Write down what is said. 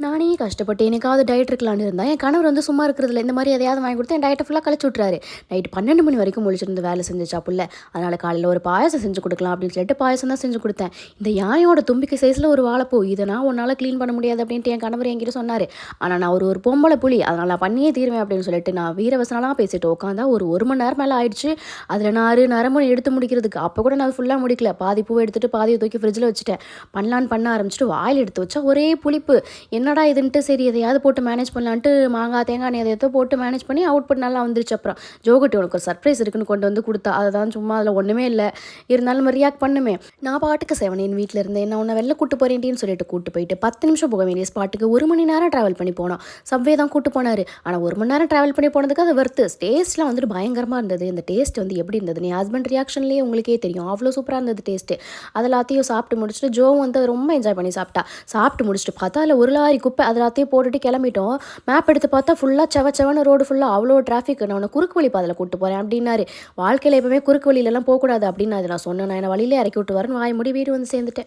நானே கஷ்டப்பட்டு எனக்காவது டயட் இருக்கலான்னு இருந்தேன். என் கணவர் வந்து சும்மா இருக்கிறதில்ல. இந்த மாரி எதையாவது வாங்கி குடுத்து என் டயட்ட ஃபுல்லா கழிச்சு விட்டுறாரு. நைட் 12 மணி வரைக்கும் முழிச்சிருந்து வேலை செஞ்சுச்சா புள்ள. அதனால காலையில ஒரு பாயாசம் செஞ்சு குடுக்கலாம் அப்படின்னு சொல்லிட்டு பாயாசம் தான் செஞ்சு குடுத்தேன். இந்த யானையோட தும்பிக்கை சைஸ்ல ஒரு வாழைப்பூ. இத நான் உன்னால கிளீன் பண்ண முடியாது அப்படின்ட்டு என் கணவர் என்கிட்ட சொன்னாரு. ஆனா நான் ஒரு ஒரு பொம்பள புலி. அதனால நான் பண்ணியே தீருவேன் அப்படின்னு சொல்லிட்டு நான் வீரவசனம்லாம் பேசிட்டு உட்காந்தா ஒரு 1 மணி நேரம் மேல ஆயிடுச்சு. அதில நாரு நரம்புன்னு எடுத்து முடிக்கிறதுக்கு. அப்ப கூட நான் ஃபுல்லா முடிக்கல. பாதி பூவ எடுத்துட்டு பாதிய தூக்கி ஃப்ரிட்ஜ்ல வச்சுட்டேன். பண்ணலான்னு பண்ண ஆரம்பிச்சுட்டு வாயில எடுத்து வச்சா ஒரே புளிப்பு. என்னடா இதுன்ட்டு சரி எதையாவது போட்டு மேனேஜ் பண்ணலான்ட்டு மாங்காய், தேங்காய் எண்ணெய் எதையோ போட்டு மேனேஜ் பண்ணி அவுட்புட் நல்லா வந்துருச்சு அப்புறம். ஜோகட்டி உனக்கு ஒரு சர்ப்ரைஸ் இருக்குன்னு கொண்டு வந்து குடுத்தா. அதுதான் சும்மா அதில ஒண்ணுமே இல்ல. இருந்தாலும் நம்ம ரியாக்ட் பண்ணுமே. நான் பாட்டுக்கு செவனேன்னு வீட்ல இருந்தேன். நான் உன்ன வெளில கூட்டு போறேன்டின்னு சொல்லிட்டு கூட்டு போயிட்டு 10 நிமிஷம் போக வேண்டிய ஸ்பாட்டுக்கு 1 மணி நேரம் டிராவல் பண்ணி போனோம். சப்வே தான் கூட்டு போனாரு. ஆனா 1 மணி நேரம் டிராவல் பண்ணி போனதுக்கு அது வொர்த்து. டேஸ்ட்லாம் வந்துட்டு பயங்கரமா இருந்தது. இந்த டேஸ்ட் வந்து எப்படி இருந்ததுன்னு என் ஹஸ்பண்ட் ரியாக்ஷன்லேயே உங்களுக்கே தெரியும். அவ்வளோ சூப்பரா இருந்தது டேஸ்ட்டு. அது எல்லாத்தையும் சாப்பிட்டு முடிச்சுட்டு ஜோவும் வந்து ரொம்ப என்ஜாய் பண்ணி சாப்பிட்டா. சாப்பிட்டு முடிச்சுட்டு பார்த்தா அதில ஒரு லாரி குப்பை. அது எல்லாத்தையும் போட்டுட்டு கிளம்பிட்டோம். மேப் எடுத்து பார்த்தா ஃபுல்லா செவன்னு ரோடு ஃபுல்லா அவ்வளோ டிராஃபிக். நான் உன்ன குறுக்கு வழி பாதையில கூட்டு போறேன் அப்படின்னாரு. வாழ்க்கையில எப்பவுமே குறுக்கு வழியிலலாம் போக்கூடாது அப்படின்னு நான் சொன்னேன். நான் என்ன வழியிலே இறக்கி விட்டு வரேன்னு வாய மூடி வீடு வந்து சேர்ந்துட்டேன்.